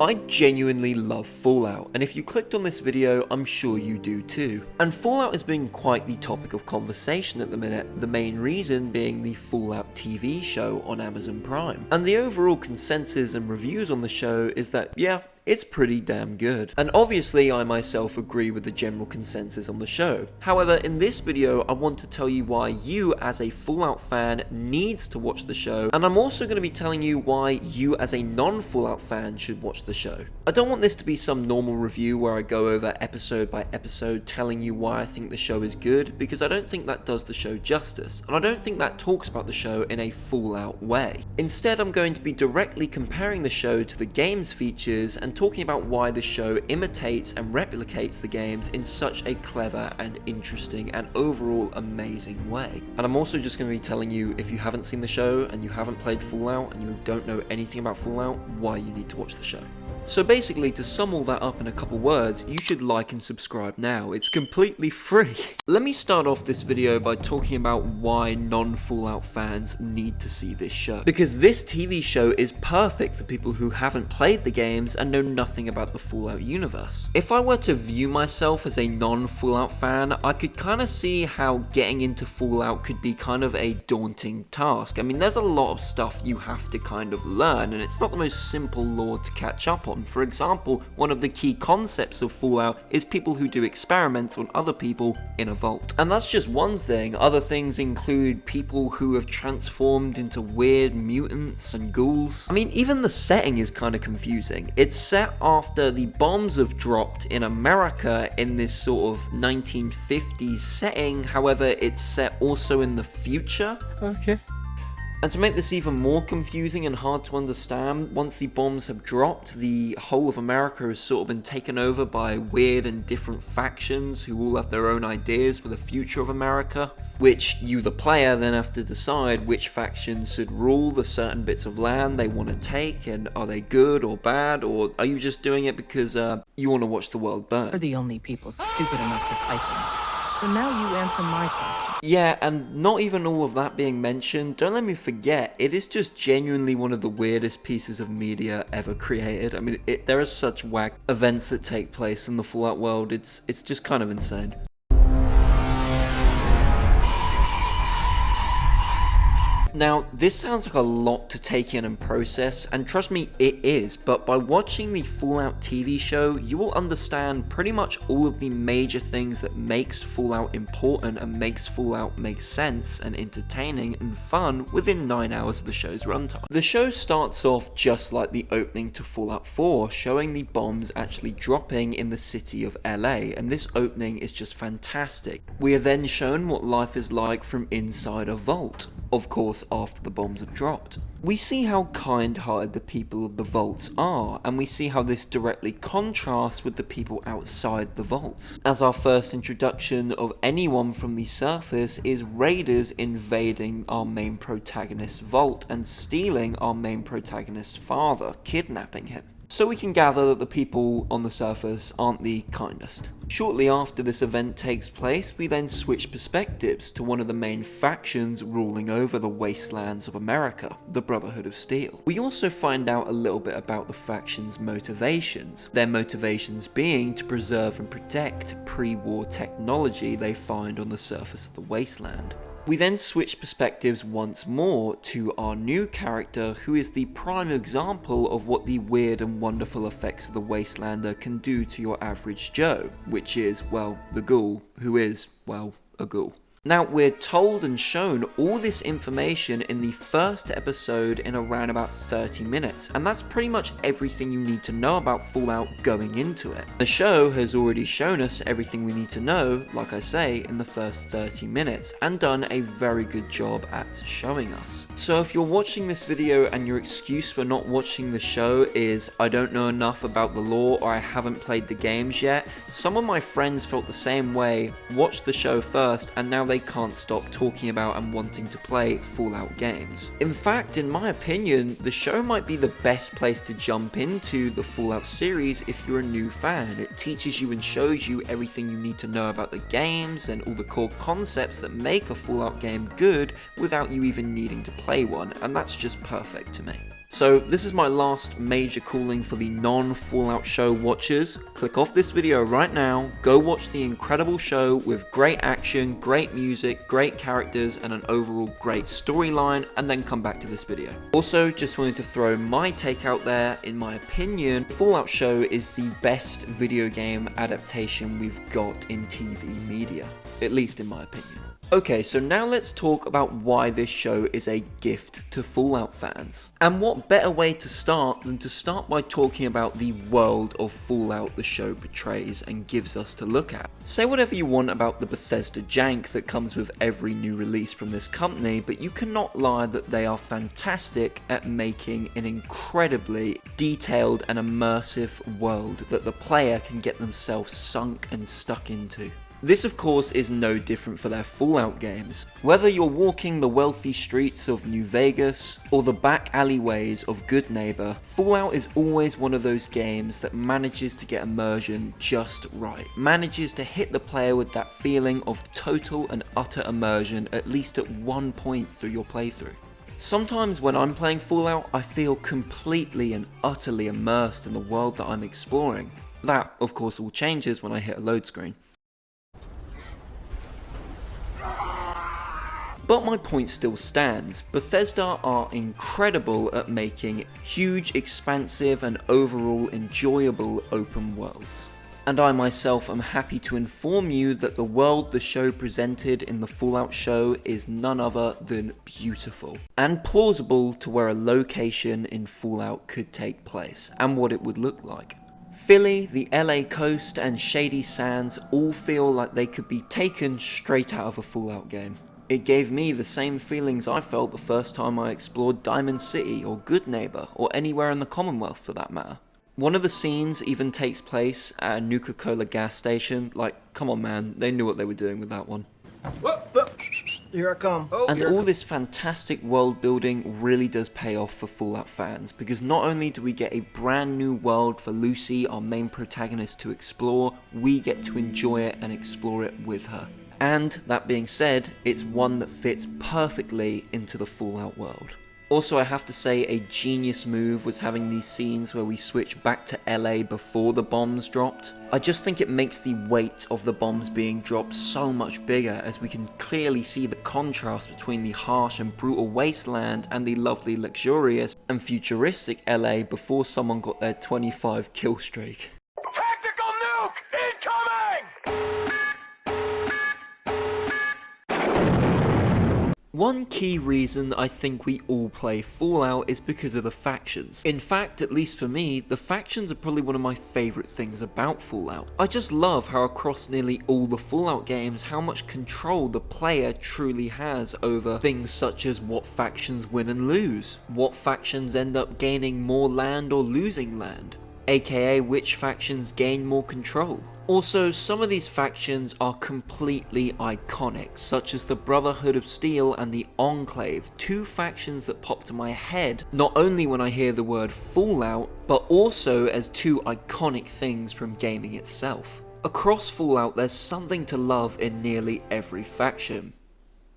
I genuinely love Fallout, and if you clicked on this video, I'm sure you do too. And Fallout has been quite the topic of conversation at the minute, the main reason being the Fallout TV show on Amazon Prime. And the overall consensus and reviews on the show is that, yeah, it's pretty damn good. And obviously I myself agree with the general consensus on the show. However, in this video I want to tell you why you as a Fallout fan needs to watch the show, and I'm also going to be telling you why you as a non-Fallout fan should watch the show. I don't want this to be some normal review where I go over episode by episode telling you why I think the show is good, because I don't think that does the show justice, and I don't think that talks about the show in a Fallout way. Instead, I'm going to be directly comparing the show to the game's features and talking about why the show imitates and replicates the games in such a clever and interesting and overall amazing way. And I'm also just going to be telling you, if you haven't seen the show and you haven't played Fallout and you don't know anything about Fallout, why you need to watch the show. So basically, to sum all that up in a couple words, you should like and subscribe now. It's completely free. Let me start off this video by talking about why non-Fallout fans need to see this show. Because this TV show is perfect for people who haven't played the games and know nothing about the Fallout universe. If I were to view myself as a non-Fallout fan, I could kind of see how getting into Fallout could be kind of a daunting task. I mean, there's a lot of stuff you have to kind of learn, and it's not the most simple lore to catch up on. For example, one of the key concepts of Fallout is people who do experiments on other people in a vault. And that's just one thing. Other things include people who have transformed into weird mutants and ghouls. I mean, even the setting is kind of confusing. It's set after the bombs have dropped in America in this sort of 1950s setting, however, it's set also in the future. Okay. And to make this even more confusing and hard to understand, once the bombs have dropped, the whole of America has sort of been taken over by weird and different factions who all have their own ideas for the future of America, which you, the player, then have to decide which factions should rule the certain bits of land they want to take, and are they good or bad, or are you just doing it because you want to watch the world burn? We're the only people stupid enough to fight them. So now you answer my question. Yeah, and not even all of that being mentioned, don't let me forget, it is just genuinely one of the weirdest pieces of media ever created. I mean, there are such whack events that take place in the Fallout world, it's just kind of insane. Now, this sounds like a lot to take in and process, and trust me, it is, but by watching the Fallout TV show, you will understand pretty much all of the major things that makes Fallout important and makes Fallout make sense and entertaining and fun within 9 hours of the show's runtime. The show starts off just like the opening to Fallout 4, showing the bombs actually dropping in the city of LA, and this opening is just fantastic. We are then shown what life is like from inside a vault. Of course, after the bombs have dropped. We see how kind-hearted the people of the vaults are, and we see how this directly contrasts with the people outside the vaults. As our first introduction of anyone from the surface is raiders invading our main protagonist's vault and stealing our main protagonist's father, kidnapping him. So we can gather that the people on the surface aren't the kindest. Shortly after this event takes place, we then switch perspectives to one of the main factions ruling over the wastelands of America, the Brotherhood of Steel. We also find out a little bit about the faction's motivations, their motivations being to preserve and protect pre-war technology they find on the surface of the wasteland. We then switch perspectives once more to our new character, who is the prime example of what the weird and wonderful effects of the Wastelander can do to your average Joe, which is, well, the ghoul, who is, well, a ghoul. Now, we're told and shown all this information in the first episode in around about 30 minutes, and that's pretty much everything you need to know about Fallout going into it. The show has already shown us everything we need to know, like I say, in the first 30 minutes, and done a very good job at showing us. So if you're watching this video and your excuse for not watching the show is, I don't know enough about the lore or I haven't played the games yet, some of my friends felt the same way, watched the show first, and now they can't stop talking about and wanting to play Fallout games. In fact, in my opinion, the show might be the best place to jump into the Fallout series if you're a new fan. It teaches you and shows you everything you need to know about the games and all the core concepts that make a Fallout game good without you even needing to play one, and that's just perfect to me. So this is my last major calling for the non-Fallout show watchers. Click off this video right now, go watch the incredible show with great action, great music, great characters, and an overall great storyline, and then come back to this video. Also, just wanted to throw my take out there. In my opinion, Fallout show is the best video game adaptation we've got in TV media, at least in my opinion. Okay, so now let's talk about why this show is a gift to Fallout fans. And what better way to start than to start by talking about the world of Fallout the show portrays and gives us to look at. Say whatever you want about the Bethesda jank that comes with every new release from this company, but you cannot lie that they are fantastic at making an incredibly detailed and immersive world that the player can get themselves sunk and stuck into. This of course is no different for their Fallout games. Whether you're walking the wealthy streets of New Vegas or the back alleyways of Good Neighbor, Fallout is always one of those games that manages to get immersion just right. Manages to hit the player with that feeling of total and utter immersion at least at one point through your playthrough. Sometimes when I'm playing Fallout, I feel completely and utterly immersed in the world that I'm exploring. That of course all changes when I hit a load screen. But my point still stands. Bethesda are incredible at making huge, expansive, and overall enjoyable open worlds. And I myself am happy to inform you that the world the show presented in the Fallout show is none other than beautiful and plausible to where a location in Fallout could take place and what it would look like. Philly, the LA coast, and Shady Sands all feel like they could be taken straight out of a Fallout game. It gave me the same feelings I felt the first time I explored Diamond City or Good Neighbor or anywhere in the Commonwealth for that matter. One of the scenes even takes place at a Nuka-Cola gas station. Like, come on man, they knew what they were doing with that one. Here I come. And all this fantastic world building really does pay off for Fallout fans, because not only do we get a brand new world for Lucy, our main protagonist, to explore, we get to enjoy it and explore it with her. And that being said, it's one that fits perfectly into the Fallout world. Also, I have to say a genius move was having these scenes where we switch back to LA before the bombs dropped. I just think it makes the weight of the bombs being dropped so much bigger, as we can clearly see the contrast between the harsh and brutal wasteland and the lovely, luxurious and futuristic LA before someone got their 25 kill streak. Tactical nuke incoming! One key reason I think we all play Fallout is because of the factions. In fact, at least for me, the factions are probably one of my favourite things about Fallout. I just love how across nearly all the Fallout games, how much control the player truly has over things such as what factions win and lose, what factions end up gaining more land or losing land, aka which factions gain more control. Also, some of these factions are completely iconic, such as the Brotherhood of Steel and the Enclave, two factions that pop to my head not only when I hear the word Fallout, but also as two iconic things from gaming itself. Across Fallout, there's something to love in nearly every faction.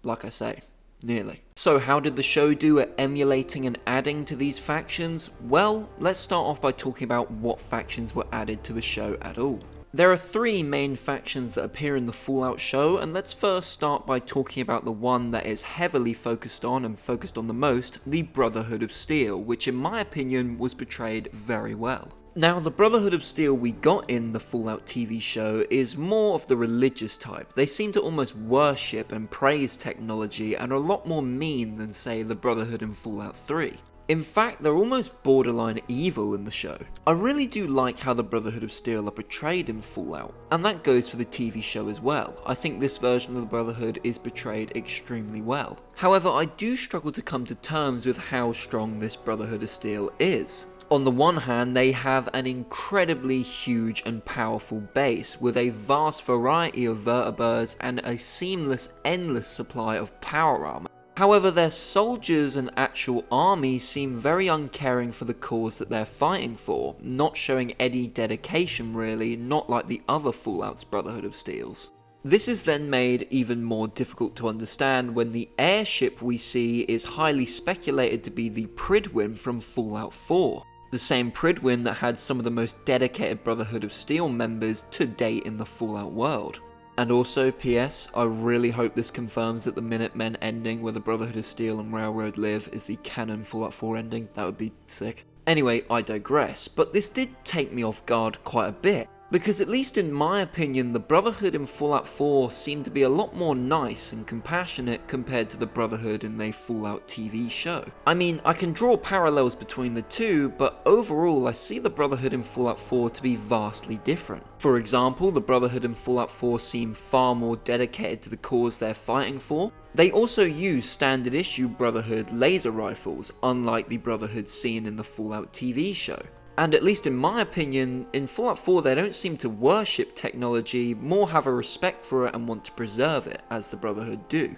Like I say, nearly. So how did the show do at emulating and adding to these factions? Well, let's start off by talking about what factions were added to the show at all. There are three main factions that appear in the Fallout show, and let's first start by talking about the one that is heavily focused on and focused on the most, the Brotherhood of Steel, which in my opinion was portrayed very well. Now, the Brotherhood of Steel we got in the Fallout TV show is more of the religious type. They seem to almost worship and praise technology and are a lot more mean than, say, the Brotherhood in Fallout 3. In fact, they're almost borderline evil in the show. I really do like how the Brotherhood of Steel are portrayed in Fallout, and that goes for the TV show as well. I think this version of the Brotherhood is portrayed extremely well. However, I do struggle to come to terms with how strong this Brotherhood of Steel is. On the one hand, they have an incredibly huge and powerful base with a vast variety of vertebrates and a seamless, endless supply of power armor. However, their soldiers and actual army seem very uncaring for the cause that they're fighting for, not showing any dedication really, not like the other Fallout's Brotherhood of Steels. This is then made even more difficult to understand when the airship we see is highly speculated to be the Prydwen from Fallout 4. The same Prydwen that had some of the most dedicated Brotherhood of Steel members to date in the Fallout world. And also, PS, I really hope this confirms that the Minutemen ending where the Brotherhood of Steel and Railroad live is the canon Fallout 4 ending. That would be sick. Anyway, I digress, but this did take me off guard quite a bit. Because at least in my opinion, the Brotherhood in Fallout 4 seemed to be a lot more nice and compassionate compared to the Brotherhood in the Fallout TV show. I mean, I can draw parallels between the two, but overall I see the Brotherhood in Fallout 4 to be vastly different. For example, the Brotherhood in Fallout 4 seem far more dedicated to the cause they're fighting for. They also use standard issue Brotherhood laser rifles, unlike the Brotherhood seen in the Fallout TV show. And at least in my opinion, in Fallout 4 they don't seem to worship technology, more have a respect for it and want to preserve it, as the Brotherhood do.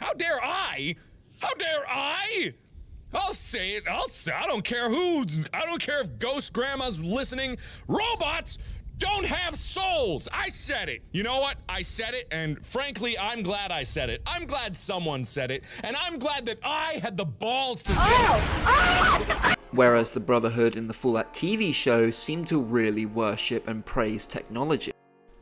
How dare I? How dare I? I'll say it, I don't care who, I don't care if Ghost Grandma's listening. Robots don't have souls! I said it! You know what? I said it, and frankly, I'm glad I said it. I'm glad someone said it, and I'm glad that I had the balls to say it. Whereas the Brotherhood in the Fallout TV show seemed to really worship and praise technology.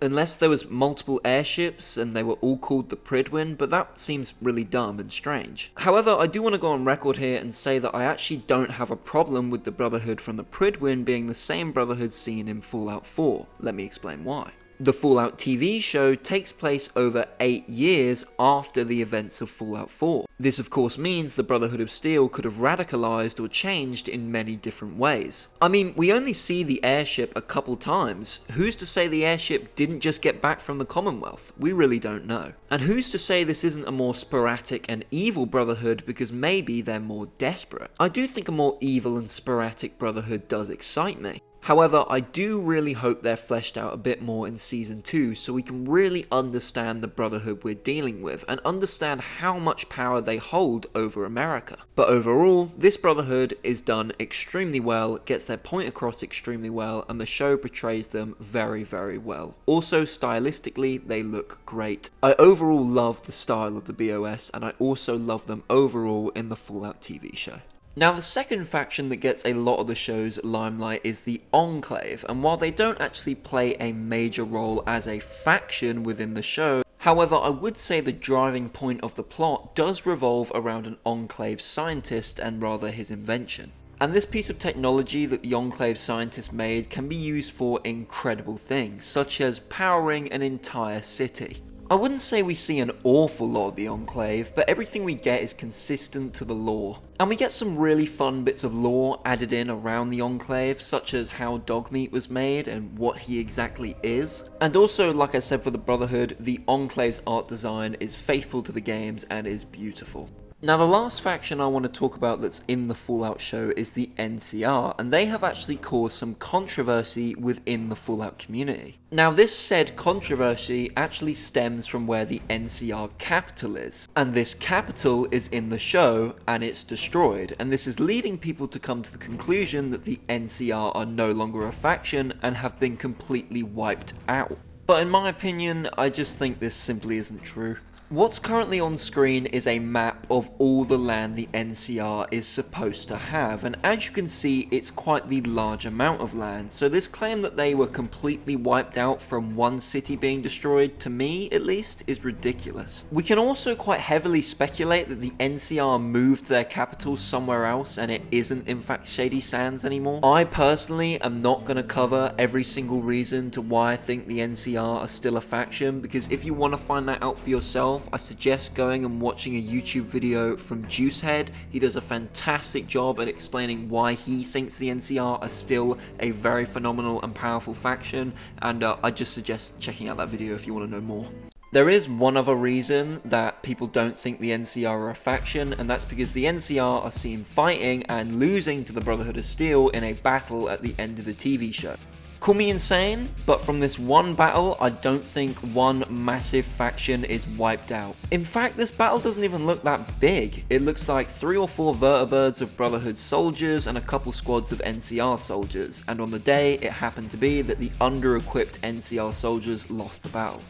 Unless there was multiple airships and they were all called the Prydwen, but that seems really dumb and strange. However, I do want to go on record here and say that I actually don't have a problem with the Brotherhood from the Prydwen being the same Brotherhood seen in Fallout 4. Let me explain why. The Fallout TV show takes place over 8 years after the events of Fallout 4. This of course means the Brotherhood of Steel could have radicalized or changed in many different ways. I mean, we only see the airship a couple times. Who's to say the airship didn't just get back from the Commonwealth? We really don't know. And who's to say this isn't a more sporadic and evil Brotherhood because maybe they're more desperate? I do think a more evil and sporadic Brotherhood does excite me. However, I do really hope they're fleshed out a bit more in Season 2 so we can really understand the Brotherhood we're dealing with and understand how much power they hold over America. But overall, this Brotherhood is done extremely well, gets their point across extremely well, and the show portrays them very, very well. Also, stylistically, they look great. I overall love the style of the BOS, and I also love them overall in the Fallout TV show. Now, the second faction that gets a lot of the show's limelight is the Enclave, and while they don't actually play a major role as a faction within the show, however, I would say the driving point of the plot does revolve around an Enclave scientist and rather his invention. And this piece of technology that the Enclave scientist made can be used for incredible things, such as powering an entire city. I wouldn't say we see an awful lot of the Enclave, but everything we get is consistent to the lore. And we get some really fun bits of lore added in around the Enclave, such as how Dogmeat was made and what he exactly is. And also, like I said for the Brotherhood, the Enclave's art design is faithful to the games and is beautiful. Now, the last faction I want to talk about that's in the Fallout show is the NCR, and they have actually caused some controversy within the Fallout community. Now, this said controversy actually stems from where the NCR capital is, and this capital is in the show, and it's destroyed, and this is leading people to come to the conclusion that the NCR are no longer a faction and have been completely wiped out. But in my opinion, I just think this simply isn't true. What's currently on screen is a map of all the land the NCR is supposed to have, and as you can see, it's quite the large amount of land, so this claim that they were completely wiped out from one city being destroyed, to me at least, is ridiculous. We can also quite heavily speculate that the NCR moved their capital somewhere else and it isn't in fact Shady Sands anymore. I personally am not going to cover every single reason to why I think the NCR are still a faction, because if you want to find that out for yourself, I suggest going and watching a YouTube video from Juicehead. He does a fantastic job at explaining why he thinks the NCR are still a very phenomenal and powerful faction, and I just suggest checking out that video if you want to know more. There is one other reason that people don't think the NCR are a faction, and that's because the NCR are seen fighting and losing to the Brotherhood of Steel in a battle at the end of the TV show. Call me insane, but from this one battle, I don't think one massive faction is wiped out. In fact, this battle doesn't even look that big. It looks like 3 or 4 vertibirds of Brotherhood soldiers and a couple squads of NCR soldiers, and on the day, it happened to be that the under-equipped NCR soldiers lost the battle.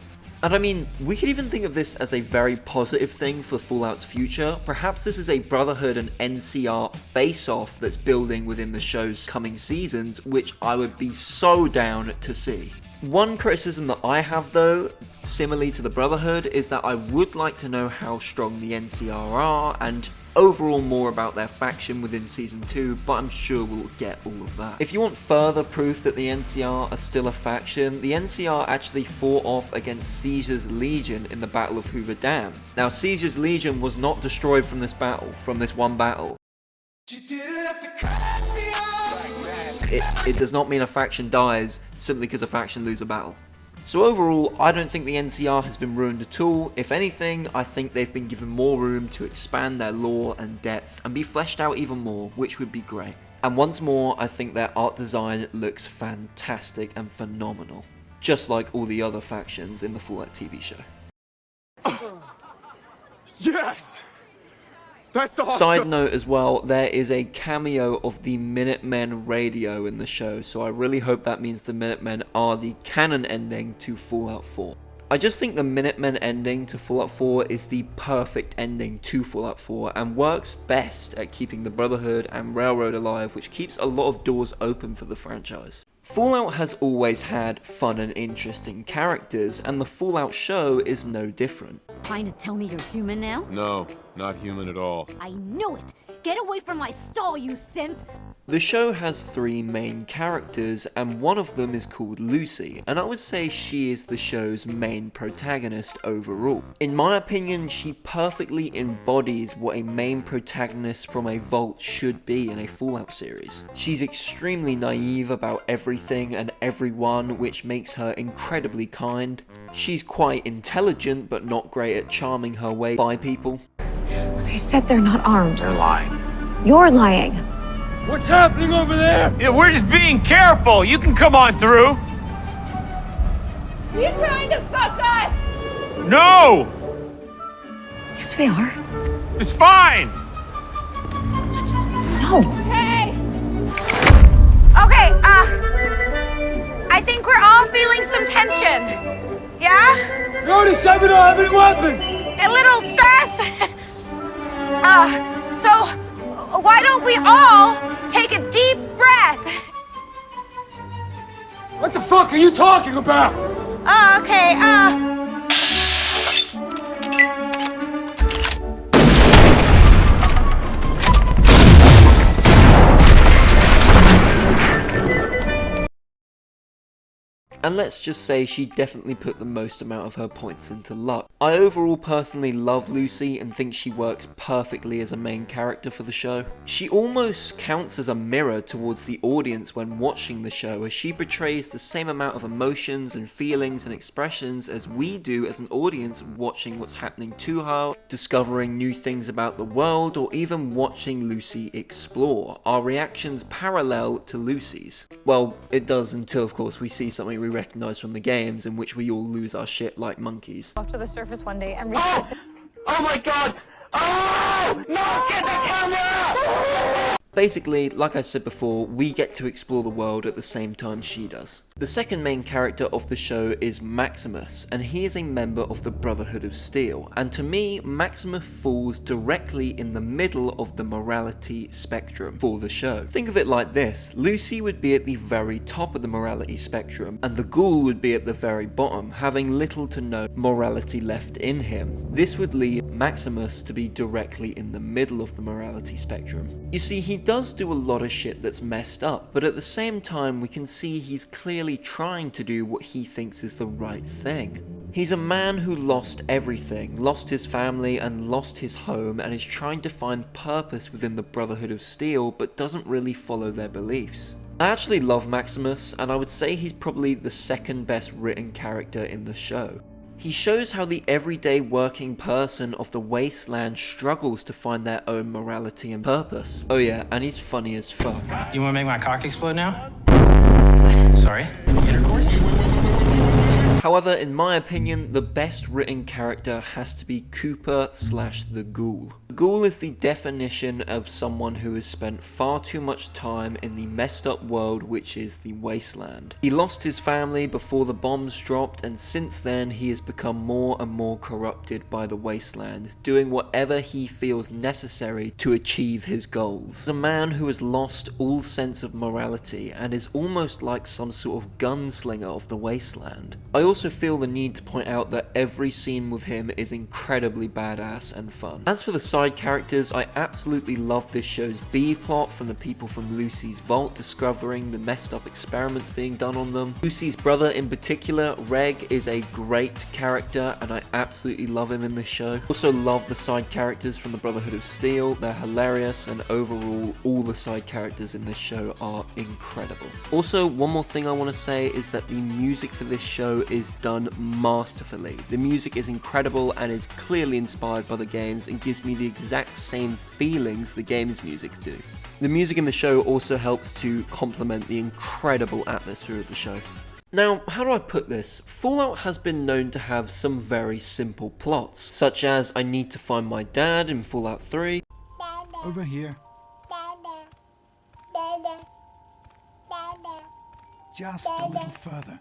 And I mean, we could even think of this as a very positive thing for Fallout's future. Perhaps this is a Brotherhood and NCR face-off that's building within the show's coming seasons, which I would be so down to see. One criticism that I have though, similarly to the Brotherhood, is that I would like to know how strong the NCR are, and overall more about their faction within Season 2, but I'm sure we'll get all of that. If you want further proof that the NCR are still a faction, the NCR actually fought off against Caesar's Legion in the Battle of Hoover Dam. Now, Caesar's Legion was not destroyed from this one battle. It does not mean a faction dies simply because a faction loses a battle. So overall, I don't think the NCR has been ruined at all. If anything, I think they've been given more room to expand their lore and depth and be fleshed out even more, which would be great. And once more, I think their art design looks fantastic and phenomenal, just like all the other factions in the Fallout TV show. Yes! That's awesome! Side note as well, there is a cameo of the Minutemen radio in the show, so I really hope that means the Minutemen are the canon ending to Fallout 4. I just think the Minutemen ending to Fallout 4 is the perfect ending to Fallout 4 and works best at keeping the Brotherhood and Railroad alive, which keeps a lot of doors open for the franchise. Fallout has always had fun and interesting characters, and the Fallout show is no different. Trying to tell me you're human now? No, not human at all. I knew it! Get away from my stall, you synth! The show has 3 main characters, and one of them is called Lucy, and I would say she is the show's main protagonist overall. In my opinion, she perfectly embodies what a main protagonist from a vault should be in a Fallout series. She's extremely naive about everything and everyone, which makes her incredibly kind. She's quite intelligent, but not great at charming her way by people. They said they're not armed. They're lying. You're lying. What's happening over there? Yeah, we're just being careful. You can come on through. You trying to fuck us? No! Yes, we are. It's fine. No. Hey! Okay, I think we're all feeling some tension. Yeah? Brody said we don't have any weapons! A little stress. So why don't we all take a deep breath? What the fuck are you talking about? Okay, And let's just say she definitely put the most amount of her points into luck. I overall personally love Lucy and think she works perfectly as a main character for the show. She almost counts as a mirror towards the audience when watching the show, as she portrays the same amount of emotions and feelings and expressions as we do as an audience watching what's happening to her, discovering new things about the world, or even watching Lucy explore. Our reactions parallel to Lucy's. Well, it does until of course we see something we recognize from the games, in which we all lose our shit like monkeys. off to the surface one day and Oh my god! Oh! No! Get the camera! Basically, like I said before, we get to explore the world at the same time she does. The second main character of the show is Maximus, and he is a member of the Brotherhood of Steel, and to me, Maximus falls directly in the middle of the morality spectrum for the show. Think of it like this: Lucy would be at the very top of the morality spectrum, and the ghoul would be at the very bottom, having little to no morality left in him. This would lead Maximus to be directly in the middle of the morality spectrum. You see, he does do a lot of shit that's messed up, but at the same time we can see he's clearly trying to do what he thinks is the right thing. He's a man who lost everything, lost his family and lost his home, and is trying to find purpose within the Brotherhood of Steel, but doesn't really follow their beliefs. I actually love Maximus, and I would say he's probably the second best written character in the show. He shows how the everyday working person of the wasteland struggles to find their own morality and purpose. Oh yeah, and he's funny as fuck. You want to make my cock explode now? Sorry? Intercourse? However, in my opinion, the best written character has to be Cooper / the Ghoul. The ghoul is the definition of someone who has spent far too much time in the messed up world which is the wasteland. He lost his family before the bombs dropped, and since then he has become more and more corrupted by the wasteland, doing whatever he feels necessary to achieve his goals. A man who has lost all sense of morality and is almost like some sort of gunslinger of the wasteland. I also feel the need to point out that every scene with him is incredibly badass and fun. As for the side characters, I absolutely love this show's B-plot, from the people from Lucy's vault discovering the messed up experiments being done on them. Lucy's brother in particular, Reg, is a great character and I absolutely love him in this show. Also love the side characters from the Brotherhood of Steel, they're hilarious, and overall all the side characters in this show are incredible. Also, one more thing I want to say is that the music for this show is done masterfully. The music is incredible and is clearly inspired by the games and gives me the exact same feelings the game's music do. The music in the show also helps to complement the incredible atmosphere of the show. Now, how do I put this? Fallout has been known to have some very simple plots, such as I need to find my dad in Fallout 3. Over here. Just a little further.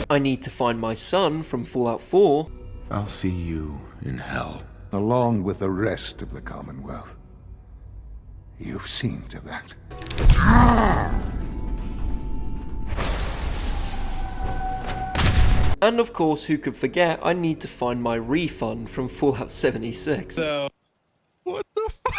I need to find my son from Fallout 4. I'll see you in hell. Along with the rest of the Commonwealth. You've seen to that. And of course, who could forget, I need to find my refund from Fallout 76. So, what the f-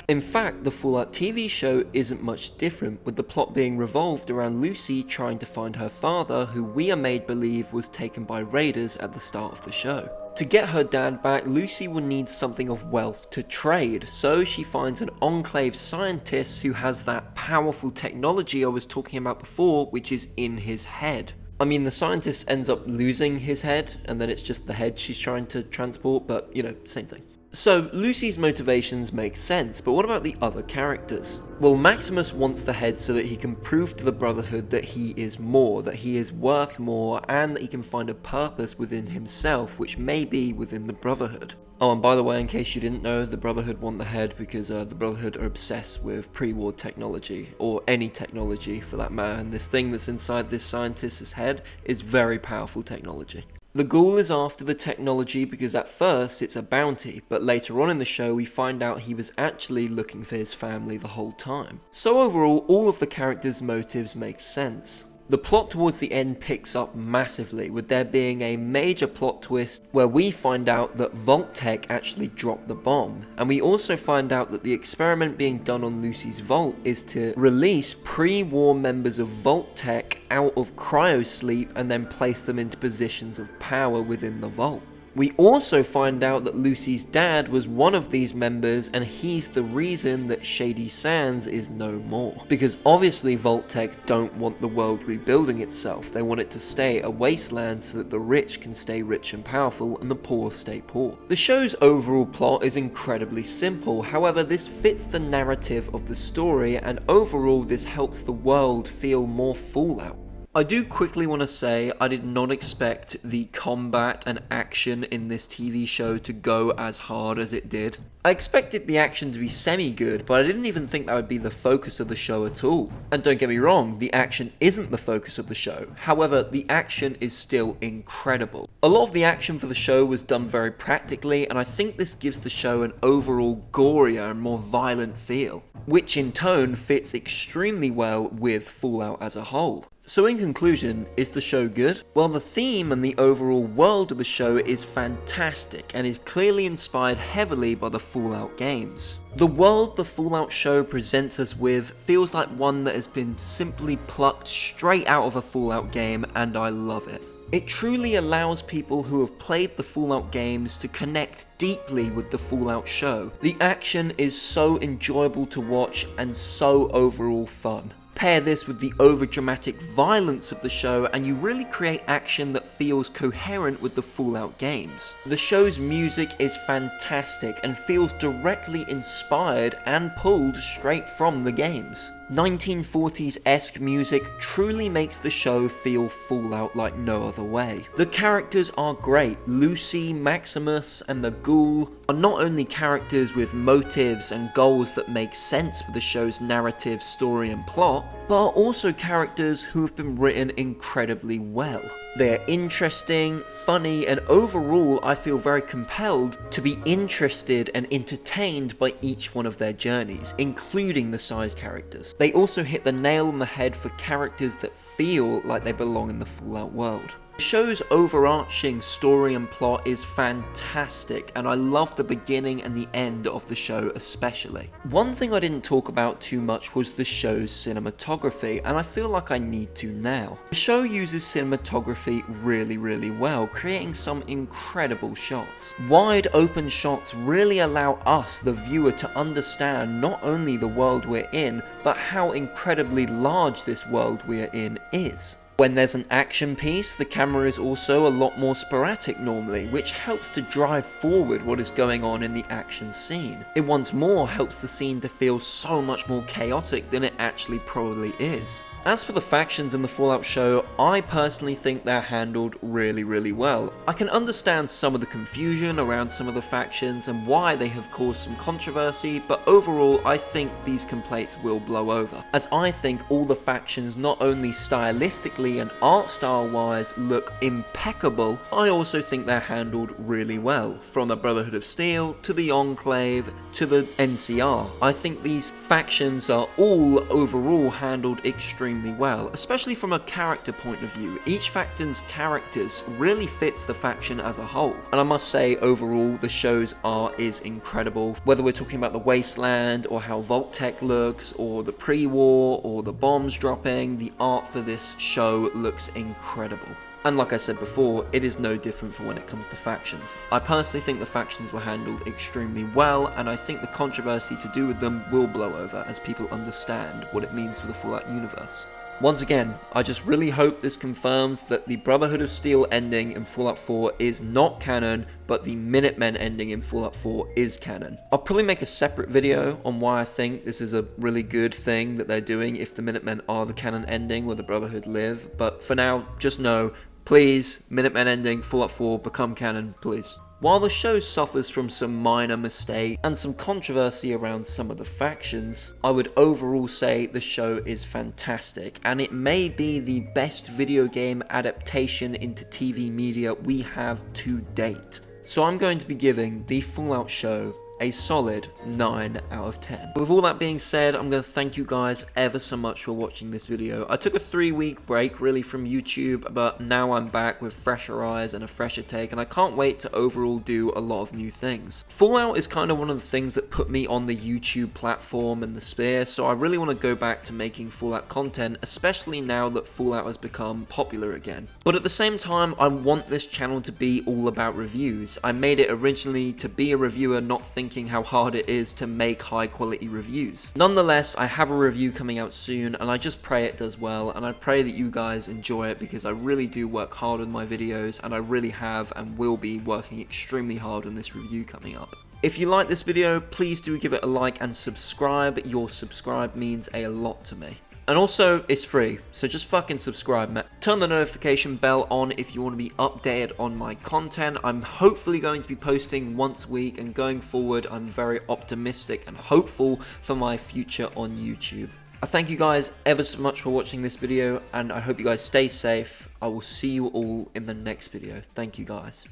In fact, the Fallout TV show isn't much different, with the plot being revolved around Lucy trying to find her father, who we are made believe was taken by raiders at the start of the show. To get her dad back, Lucy will need something of wealth to trade, so she finds an Enclave scientist who has that powerful technology I was talking about before, which is in his head. I mean, the scientist ends up losing his head, and then it's just the head she's trying to transport, but, you know, same thing. So, Lucy's motivations make sense, but what about the other characters? Well, Maximus wants the head so that he can prove to the Brotherhood that he is more, that he is worth more, and that he can find a purpose within himself, which may be within the Brotherhood. Oh, and by the way, in case you didn't know, the Brotherhood want the head because the Brotherhood are obsessed with pre-war technology, or any technology for that matter, and this thing that's inside this scientist's head is very powerful technology. The ghoul is after the technology because at first it's a bounty, but later on in the show we find out he was actually looking for his family the whole time. So overall, all of the characters' motives make sense. The plot towards the end picks up massively, with there being a major plot twist where we find out that Vault-Tec actually dropped the bomb, and we also find out that the experiment being done on Lucy's vault is to release pre-war members of Vault-Tec out of cryosleep and then place them into positions of power within the vault. We also find out that Lucy's dad was one of these members, and he's the reason that Shady Sands is no more. Because obviously Vault-Tec don't want the world rebuilding itself, they want it to stay a wasteland so that the rich can stay rich and powerful and the poor stay poor. The show's overall plot is incredibly simple, however this fits the narrative of the story, and overall this helps the world feel more Fallout. I do quickly want to say I did not expect the combat and action in this TV show to go as hard as it did. I expected the action to be semi-good, but I didn't even think that would be the focus of the show at all. And don't get me wrong, the action isn't the focus of the show. However, the action is still incredible. A lot of the action for the show was done very practically, and I think this gives the show an overall gorier and more violent feel, which in turn fits extremely well with Fallout as a whole. So in conclusion, is the show good? Well, the theme and the overall world of the show is fantastic and is clearly inspired heavily by the Fallout games. The world the Fallout show presents us with feels like one that has been simply plucked straight out of a Fallout game, and I love it. It truly allows people who have played the Fallout games to connect deeply with the Fallout show. The action is so enjoyable to watch and so overall fun. Pair this with the overdramatic violence of the show and you really create action that feels coherent with the Fallout games. The show's music is fantastic and feels directly inspired and pulled straight from the games. 1940s-esque music truly makes the show feel Fallout like no other way. The characters are great. Lucy, Maximus, and the Ghoul are not only characters with motives and goals that make sense for the show's narrative, story, and plot, but are also characters who have been written incredibly well. They're interesting, funny, and overall I feel very compelled to be interested and entertained by each one of their journeys, including the side characters. They also hit the nail on the head for characters that feel like they belong in the Fallout world. The show's overarching story and plot is fantastic, and I love the beginning and the end of the show especially. One thing I didn't talk about too much was the show's cinematography, and I feel like I need to now. The show uses cinematography really well, creating some incredible shots. Wide open shots really allow us, the viewer, to understand not only the world we're in, but how incredibly large this world we're in is. When there's an action piece, the camera is also a lot more sporadic normally, which helps to drive forward what is going on in the action scene. It once more helps the scene to feel so much more chaotic than it actually probably is. As for the factions in the Fallout show, I personally think they're handled really well. I can understand some of the confusion around some of the factions and why they have caused some controversy, but overall I think these complaints will blow over, as I think all the factions not only stylistically and art style wise look impeccable, I also think they're handled really well. From the Brotherhood of Steel, to the Enclave, to the NCR. I think these factions are all overall handled extremely well, especially from a character point of view. Each faction's characters really fits the faction as a whole, and I must say overall the show's art is incredible. Whether we're talking about the Wasteland, or how Vault-Tec looks, or the pre-war, or the bombs dropping, the art for this show looks incredible. And like I said before, it is no different for when it comes to factions. I personally think the factions were handled extremely well, and I think the controversy to do with them will blow over as people understand what it means for the Fallout universe. Once again, I just really hope this confirms that the Brotherhood of Steel ending in Fallout 4 is not canon, but the Minutemen ending in Fallout 4 is canon. I'll probably make a separate video on why I think this is a really good thing that they're doing if the Minutemen are the canon ending where the Brotherhood live, but for now, just know, please, Minutemen ending, Fallout 4, become canon, please. While the show suffers from some minor mistakes and some controversy around some of the factions, I would overall say the show is fantastic, and it may be the best video game adaptation into TV media we have to date. So I'm going to be giving the Fallout show a solid 9 out of 10. With all that being said, I'm going to thank you guys ever so much for watching this video. I took a 3-week break really from YouTube, but now I'm back with fresher eyes and a fresher take, and I can't wait to overall do a lot of new things. Fallout is kind of one of the things that put me on the YouTube platform and the sphere, so I really want to go back to making Fallout content, especially now that Fallout has become popular again. But at the same time, I want this channel to be all about reviews. I made it originally to be a reviewer, not thinking how hard it is to make high quality reviews. Nonetheless, I have a review coming out soon, and I just pray it does well, and I pray that you guys enjoy it, because I really do work hard on my videos, and I really have and will be working extremely hard on this review coming up. If you like this video, please do give it a like and subscribe. Your subscribe means a lot to me. And also, it's free, so just fucking subscribe, man. Turn the notification bell on if you want to be updated on my content. I'm hopefully going to be posting once a week, and going forward, I'm very optimistic and hopeful for my future on YouTube. I thank you guys ever so much for watching this video, and I hope you guys stay safe. I will see you all in the next video. Thank you guys.